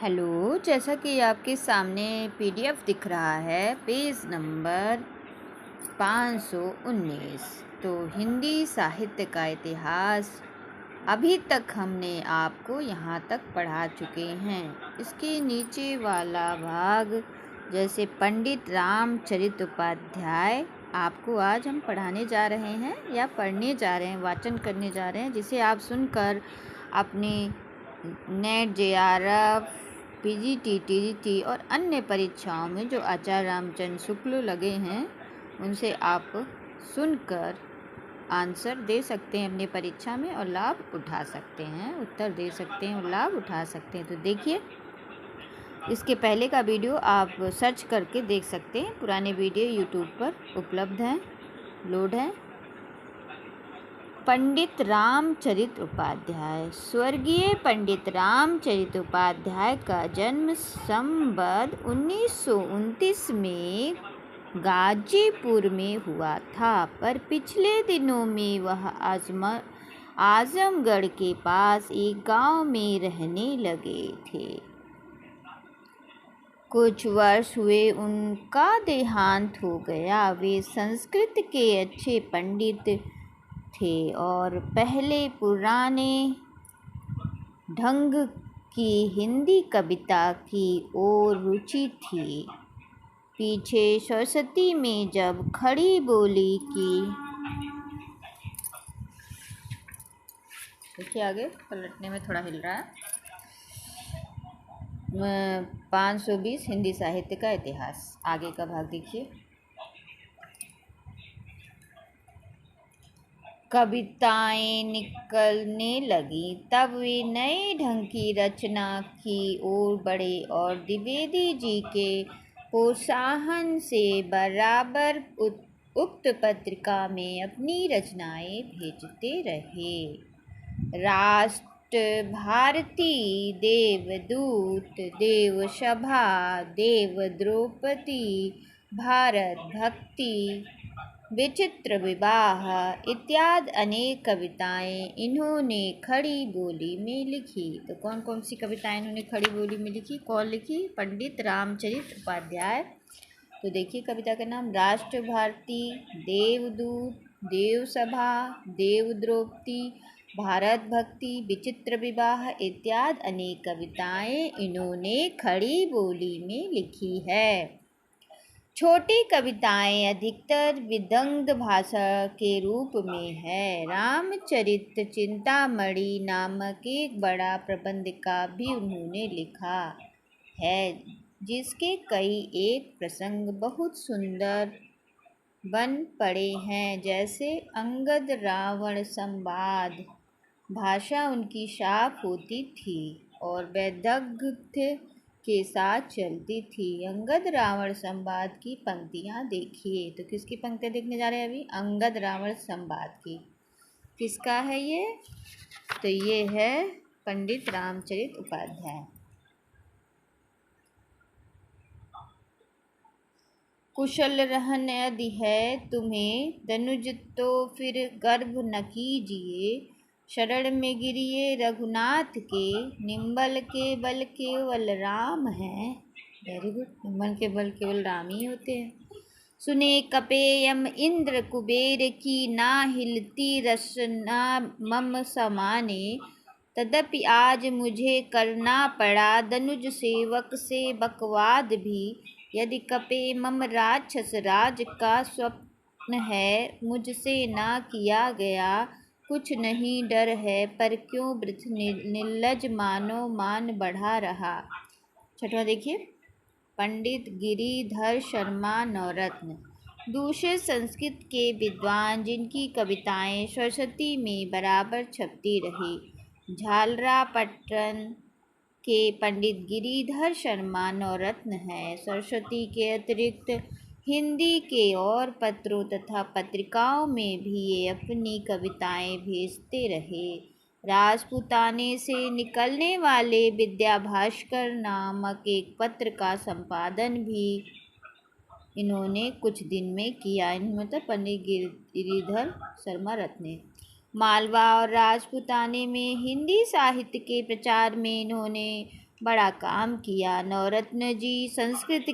Hello, जैसा कि आपके सामने पीडीएफ दिख रहा है, पेज नंबर 519। तो हिंदी साहित्य का इतिहास अभी तक हमने आपको यहाँ तक पढ़ा चुके हैं। इसके नीचे वाला भाग जैसे पंडित रामचरित उपाध्याय आपको आज हम पढ़ाने जा रहे हैं या पढ़ने जा रहे हैं, वाचन करने जा रहे हैं, जिसे आप सुनकर अपने नेट जेआरएफ पीजीटी और अन्य परीक्षाओं में जो आचार्य रामचंद्र शुक्ल लगे हैं उनसे आप सुनकर आंसर दे सकते हैं अपनी परीक्षा में और लाभ उठा सकते हैं, उत्तर दे सकते हैं और लाभ उठा सकते हैं। तो देखिए, इसके पहले का वीडियो आप सर्च करके देख सकते हैं। पुराने वीडियो यूट्यूब पर उपलब्ध हैं, लोड हैं। पंडित रामचरित उपाध्याय। स्वर्गीय पंडित रामचरित उपाध्याय का जन्म संवत 1929 में गाजीपुर में हुआ था, पर पिछले दिनों में वह आजमगढ़ के पास एक गांव में रहने लगे थे। कुछ वर्ष हुए उनका देहांत हो गया। वे संस्कृत के अच्छे पंडित थे और पहले पुराने ढंग की हिंदी कविता की ओर रुचि थी। पीछे सरस्वती में जब खड़ी बोली की, देखिए आगे पलटने में थोड़ा हिल रहा है। 520 हिंदी साहित्य का इतिहास, आगे का भाग देखिए। कविताएं निकलने लगी, तब वे नए ढंग की रचना की ओर बढ़े और द्विवेदी जी के प्रोत्साहन से बराबर उक्त पत्रिका में अपनी रचनाएं भेजते रहे। राष्ट्र भारती, देवदूत, देवसभा, देवद्रौपदी, भारत भक्ति, विचित्र विवाह इत्यादि अनेक कविताएं इन्होंने खड़ी बोली में लिखी। तो कौन कौन सी कविताएं इन्होंने खड़ी बोली में लिखी, कौन लिखी? पंडित रामचरित उपाध्याय। तो देखिए कविता का नाम राष्ट्र भारती, देवदूत, देवसभा, देवद्रौपदी, भारत भक्ति, विचित्र विवाह इत्यादि अनेक कविताएं इन्होंने खड़ी बोली में लिखी है। छोटी कविताएं अधिकतर विदग्ध भाषा के रूप में है। रामचरित चिंतामणि नामक एक बड़ा प्रबंध का भी उन्होंने लिखा है, जिसके कई एक प्रसंग बहुत सुंदर बन पड़े हैं, जैसे अंगद रावण संवाद। भाषा उनकी साफ होती थी और वैदग्ध्य के साथ चलती थी। अंगद रावण संवाद की पंक्तियाँ देखिए। तो किसकी पंक्तियाँ देखने जा रहे हैं अभी? अंगद रावण संवाद की। किसका है ये? तो ये है पंडित रामचरित उपाध्याय। कुशल रहन यदि है तुम्हें दनुज तो फिर गर्भ न कीजिए। शरण में गिरिए रघुनाथ के, निम्बल के बल केवल राम हैं। वेरी गुड, निम्बल के बल केवल राम ही होते हैं। सुने कपेयम इंद्र कुबेर की, ना हिलती रसना मम समाने। तदपि आज मुझे करना पड़ा दनुज सेवक से बकवाद भी। यदि कपे मम राक्षस राज का स्वप्न है, मुझसे ना किया गया कुछ नहीं डर है, पर क्यों वृथ निर्लज मानो मान बढ़ा रहा। छठवां देखिए, पंडित गिरिधर शर्मा नवरत्न। दूसरे संस्कृत के विद्वान जिनकी कविताएं सरस्वती में बराबर छपती रही। झालरापट्टन के पंडित गिरिधर शर्मा नवरत्न हैं। सरस्वती के अतिरिक्त हिंदी के और पत्रों तथा पत्रिकाओं में भी ये अपनी कविताएं भेजते रहे। राजपूताने से निकलने वाले विद्या भास्कर नामक एक पत्र का संपादन भी इन्होंने कुछ दिन में किया। मतलब पंडित गिरिधर शर्मा रत्न। मालवा और राजपूताने में हिंदी साहित्य के प्रचार में इन्होंने बड़ा काम किया। नवरत्न जी संस्कृत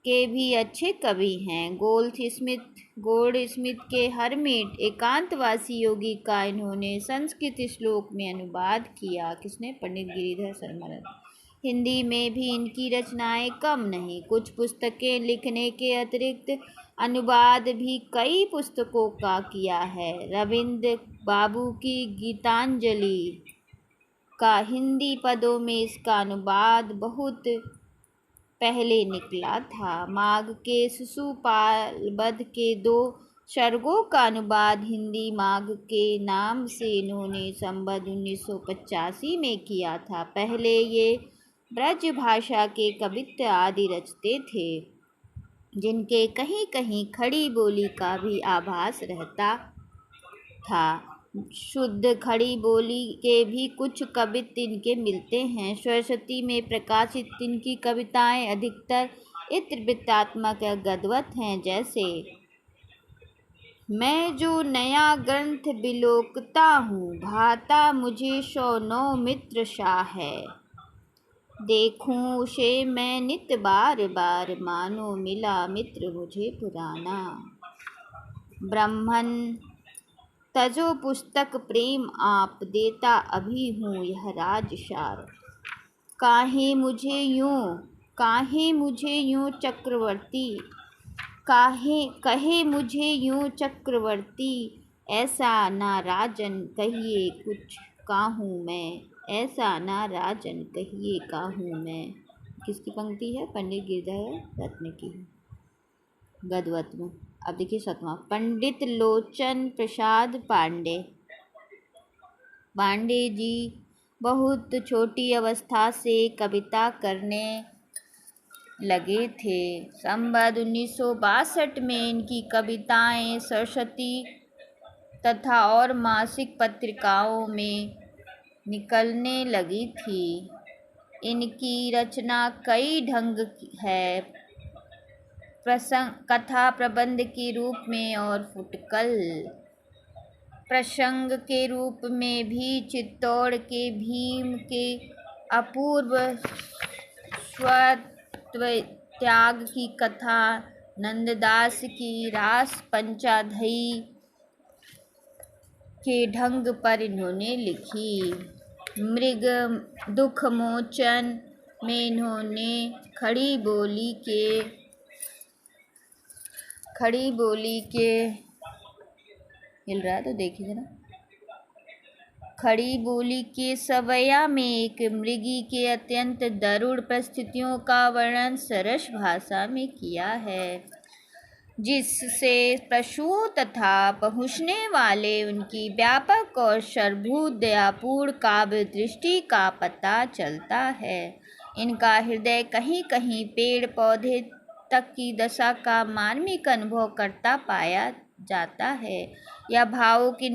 के भी अच्छे कवि हैं। गोल्डस्मिथ के हरमिट एकांतवासी योगी का इन्होंने संस्कृत श्लोक में अनुवाद किया। किसने? पंडित गिरिधर शर्मा। हिंदी में भी इनकी रचनाएं कम नहीं। कुछ पुस्तकें लिखने के अतिरिक्त अनुवाद भी कई पुस्तकों का किया है। रविंद्र बाबू की गीतांजलि का हिंदी पदों में इसका अनुवाद बहुत पहले निकला था। माघ के शिशुपाल वध के 2 सर्गों का अनुवाद हिंदी माघ के नाम से इन्होंने संवत 1985 में किया था। पहले ये ब्रज भाषा के कवित्व आदि रचते थे, जिनके कहीं कहीं खड़ी बोली का भी आभास रहता था। शुद्ध खड़ी बोली के भी कुछ कवित्व इनके मिलते हैं। सरस्वती में प्रकाशित इनकी कविताएं अधिकतर इतवृत्तात्मक या गद्गत हैं। जैसे मैं जो नया ग्रंथ बिलोकता हूँ, भाता मुझे 109 मित्र शाह है। देखूं उसे मैं नित बार बार, मानो मिला मित्र मुझे पुराना। ब्राह्मण तजो पुस्तक प्रेम आप, देता अभी हूँ यह राजसार। काहे मुझे यूं चक्रवर्ती, कहे मुझे यूं चक्रवर्ती, ऐसा ना राजन कहिए कुछ काहूँ मैं, ऐसा ना राजन कहिए काहूँ मैं। किसकी पंक्ति है? पंडित गिरिधर रत्न की, गद्गत में। अब देखिए 7वां, पंडित लोचन प्रसाद पांडे जी बहुत छोटी अवस्था से कविता करने लगे थे। संवत 1962 में इनकी कविताएं सरस्वती तथा और मासिक पत्रिकाओं में निकलने लगी थी। इनकी रचना कई ढंग है, कथा प्रबंध के रूप में और फुटकल प्रसंग के रूप में भी। चित्तौड़ के भीम के अपूर्व स्वत्याग की कथा, नंददास की रास पंचाध्यायी के ढंग पर इन्होंने लिखी। मृग दुख मोचन में इन्होंने खड़ी बोली के हिल रहा है तो देखिए जरा। खड़ी बोली के सवैया में एक मृगी के अत्यंत दारुण परिस्थितियों का वर्णन सरस भाषा में किया है, जिससे पशुओं तथा पहुँचने वाले उनकी व्यापक और सर्वभूत दयापूर्ण काव्य दृष्टि का पता चलता है। इनका हृदय कहीं कहीं पेड़ पौधे तक की दशा का मार्मिक अनुभव करता पाया जाता है। यह भावुकता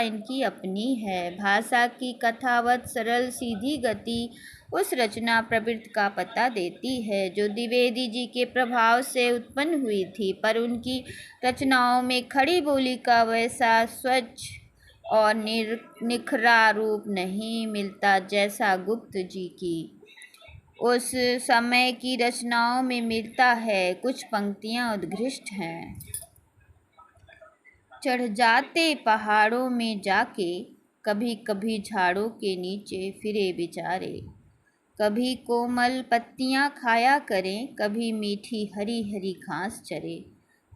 इनकी अपनी है। भाषा की कथावत सरल सीधी गति उस रचना प्रवृत्ति का पता देती है जो द्विवेदी जी के प्रभाव से उत्पन्न हुई थी, पर उनकी रचनाओं में खड़ी बोली का वैसा स्वच्छ और निखरा रूप नहीं मिलता जैसा गुप्त जी की उस समय की रचनाओं में मिलता है। कुछ पंक्तियां उत्कृष्ट हैं। चढ़ जाते पहाड़ों में जाके, कभी कभी झाड़ों के नीचे फिरे बेचारे, कभी कोमल पत्तियां खाया करें, कभी मीठी हरी हरी घास चरे।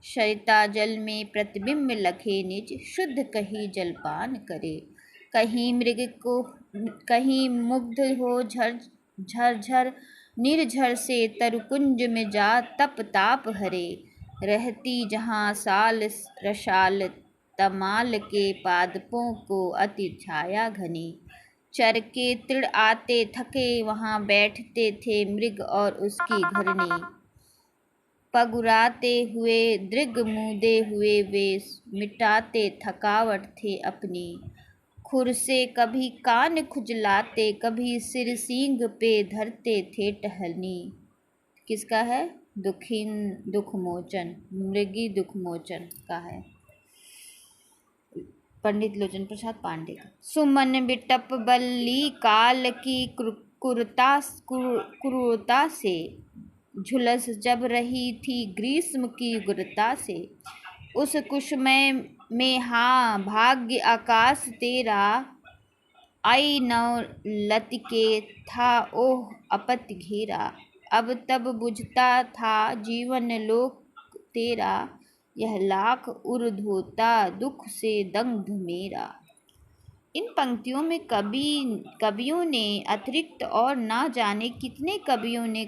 सरिता जल में प्रतिबिंब लखे निज, शुद्ध कहीं जलपान करे। कहीं मुग्ध हो झरझर निर्झर से, तरुकुंज में जा तप ताप हरे। रहती जहाँ साल रसाल, तमाल के पादपों को अति छाया घनी। चर के तृण आते थके, वहाँ बैठते थे मृग और उसकी घरनी। पगुराते हुए दृग मूदे हुए वे, मिटाते थकावट थे अपनी। खुर से कभी कान खुजलाते, कभी सिर सींग पे धरते थे टहलनी। किसका है? दुखमोचन, मृगी दुखमोचन का है। पंडित लोचन प्रसाद पांडे का। सुमन बिटप बल्ली काल की क्रूरता से झुलस जब रही थी ग्रीष्म की उग्रता से। उस कुशमय में हाँ भाग्य आकाश तेरा, आई नौ लतिके था ओह अपत घेरा। अब तब बुझता था जीवन लोक तेरा, यह लाख उर्ध्वता दुख से दग्ध मेरा। इन पंक्तियों में कवियों ने अतिरिक्त और ना जाने कितने कवियों ने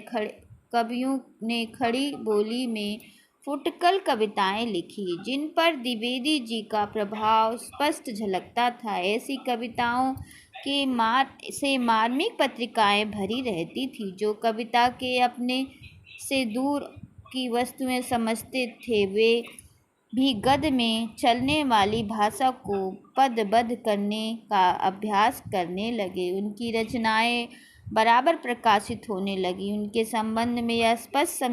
खड़ी बोली में फुटकल कविताएं लिखी, जिन पर द्विवेदी जी का प्रभाव स्पष्ट झलकता था। ऐसी कविताओं के मार्मिक पत्रिकाएं भरी रहती थी। जो कविता के अपने से दूर की वस्तुएं समझते थे, वे भी गद्य में चलने वाली भाषा को पदबद्ध करने का अभ्यास करने लगे। उनकी रचनाएं बराबर प्रकाशित होने लगी। उनके संबंध में यह स्पष्ट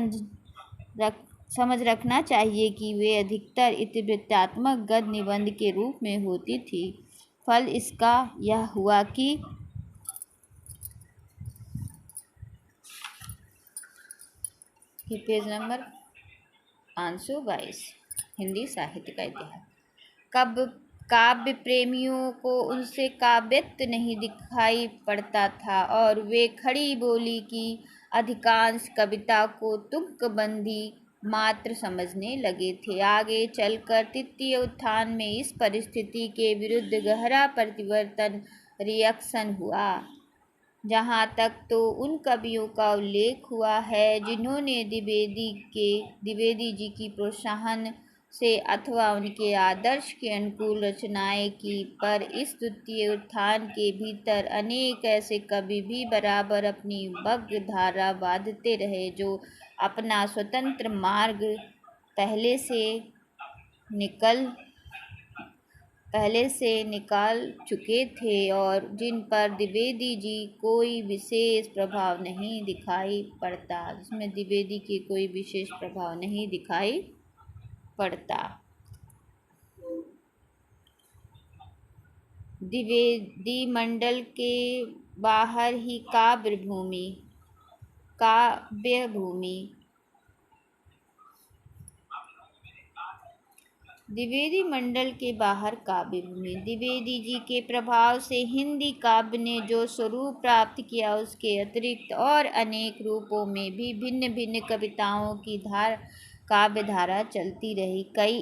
समझ रखना चाहिए कि वे अधिकतर इतिवृत्तात्मक गद्य निबंध के रूप में होती थी। फल इसका यह हुआ कि पेज नंबर 522 हिंदी साहित्य का इतिहास। कब काव्य प्रेमियों को उनसे काव्यत्व नहीं दिखाई पड़ता था और वे खड़ी बोली की अधिकांश कविता को तुकबंदी मात्र समझने लगे थे। आगे चलकर तृतीय उत्थान में इस परिस्थिति के विरुद्ध गहरा परिवर्तन रिएक्शन हुआ। जहाँ तक तो उन कवियों का उल्लेख हुआ है जिन्होंने द्विवेदी जी की प्रोत्साहन से अथवा उनके आदर्श के अनुकूल रचनाएं की, पर इस द्वितीय उत्थान के भीतर अनेक ऐसे कवि भी बराबर अपनी वक्र धारा बांधते रहे, जो अपना स्वतंत्र मार्ग पहले से निकाल चुके थे और जिन पर द्विवेदी जी कोई विशेष प्रभाव नहीं दिखाई पड़ता, जिसमें द्विवेदी के कोई विशेष प्रभाव नहीं दिखाई पड़ता। द्विवेदी मंडल के बाहर ही काव्य भूमि द्विवेदी मंडल के बाहर काव्य भूमि। द्विवेदी जी के प्रभाव से हिंदी काव्य ने जो स्वरूप प्राप्त किया, उसके अतिरिक्त और अनेक रूपों में भी भिन्न भिन्न कविताओं की काव्य धारा चलती रही। कई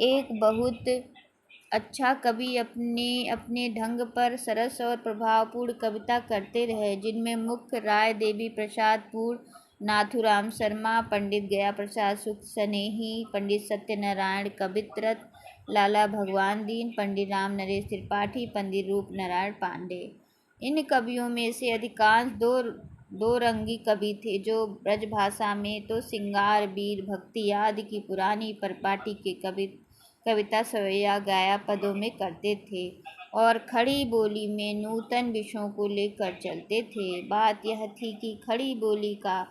एक बहुत अच्छा कवि अपने ढंग पर सरस और प्रभावपूर्ण कविता करते रहे, जिनमें मुख्य राय देवी प्रसाद पूर्ण, नाथूराम शर्मा, पंडित गया प्रसाद सुख स्नेही, पंडित सत्यनारायण कवित्रत, लाला भगवान दीन, पंडित राम नरेश त्रिपाठी, पंडित रूप नारायण पांडे। इन कवियों में से अधिकांश दो रंगी कवि थे, जो ब्रजभाषा में तो सिंगार, वीर, भक्ति आदि की पुरानी परिपाटी के कविता सवैया गाया पदों में करते थे और खड़ी बोली में नूतन विषयों को लेकर चलते थे। बात यह थी कि खड़ी बोली का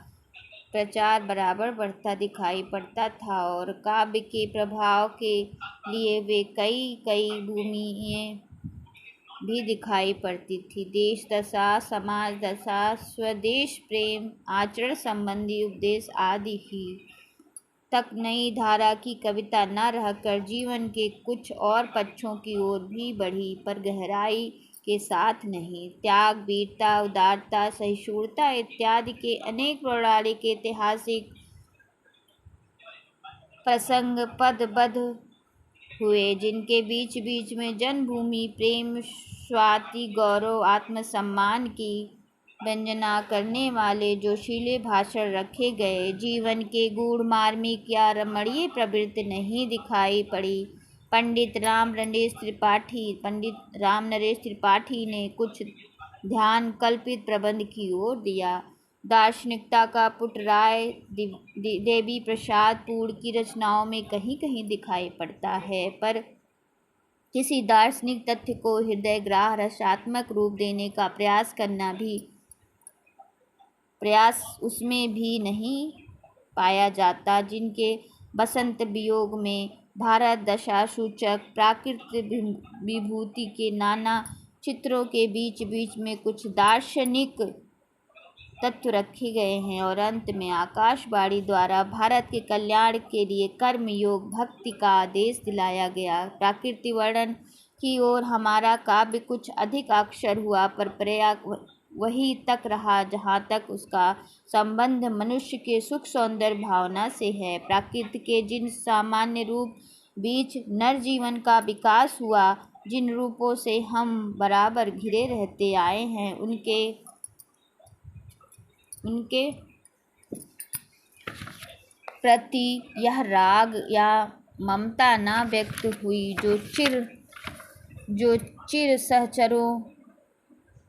प्रचार बराबर बढ़ता दिखाई पड़ता था और काव्य के प्रभाव के लिए वे कई भूमिएं भी दिखाई पड़ती थी। देश दशा, समाज दशा, स्वदेश प्रेम, आचरण संबंधी उपदेश आदि ही तक नई धारा की कविता न रहकर जीवन के कुछ और पक्षों की ओर भी बढ़ी, पर गहराई के साथ नहीं। त्याग, वीरता, उदारता, सहिष्णुता इत्यादि के अनेक पौराणिक ऐतिहासिक प्रसंग पदबद्ध हुए, जिनके बीच बीच में जन्मभूमि प्रेम, स्वाति, गौरव, आत्मसम्मान की व्यंजना करने वाले जोशीले भाषण रखे गए। जीवन के गूढ़ मार्मिक या रमणीय प्रवृत्ति नहीं दिखाई पड़ी। पंडित राम नरेश त्रिपाठी ने कुछ ध्यान कल्पित प्रबंध की ओर दिया। दार्शनिकता का पुट राय देवी प्रसाद पूर्ण की रचनाओं में कहीं कहीं दिखाई पड़ता है, पर किसी दार्शनिक तथ्य को हृदयग्राह रसात्मक रूप देने का प्रयास उसमें भी नहीं पाया जाता, जिनके बसंत वियोग में भारत दशा सूचक प्राकृतिक विभूति के नाना चित्रों के बीच बीच में कुछ दार्शनिक तत्व रखे गए हैं, और अंत में आकाशवाणी द्वारा भारत के कल्याण के लिए कर्म योग भक्ति का आदेश दिलाया गया। प्राकृतिक वर्णन की ओर हमारा काव्य कुछ अधिक अक्षर हुआ, पर प्रयाग वही तक रहा जहाँ तक उसका संबंध मनुष्य के सुख सौंदर्य भावना से है। प्रकृति के जिन सामान्य रूप बीच नर जीवन का विकास हुआ, जिन रूपों से हम बराबर घिरे रहते आए हैं, उनके प्रति यह राग या ममता न व्यक्त हुई जो चिर सहचरों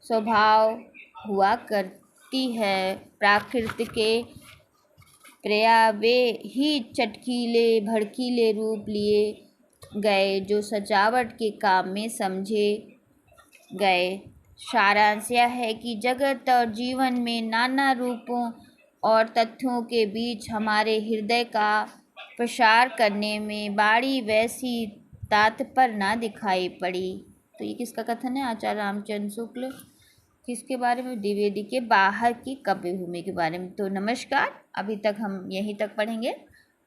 स्वभाव हुआ करती है। प्राकृतिक के पर्यावे ही चटकीले भड़कीले रूप लिए गए, जो सजावट के काम में समझे गए। सारांश यह है कि जगत और जीवन में नाना रूपों और तथ्यों के बीच हमारे हृदय का प्रसार करने में बाड़ी वैसी तात्पर्य न दिखाई पड़ी। तो ये किसका कथन है? आचार्य रामचंद्र शुक्ल। किसके बारे में? द्विवेदी के बाहर की काव्य भूमि के बारे में। तो नमस्कार, अभी तक हम यहीं तक पढ़ेंगे।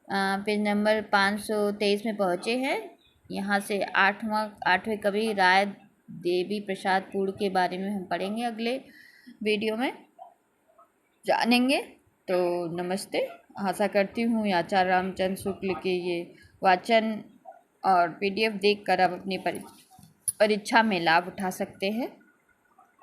पेज नंबर 523 में पहुँचे हैं। यहाँ से आठवें कवि राय देवी प्रसाद पूर्ण के बारे में हम पढ़ेंगे, अगले वीडियो में जानेंगे। तो नमस्ते। आशा करती हूँ आचार्य रामचंद्र शुक्ल के ये वाचन और PDF देखकर आप अपनी परीक्षा में लाभ उठा सकते हैं।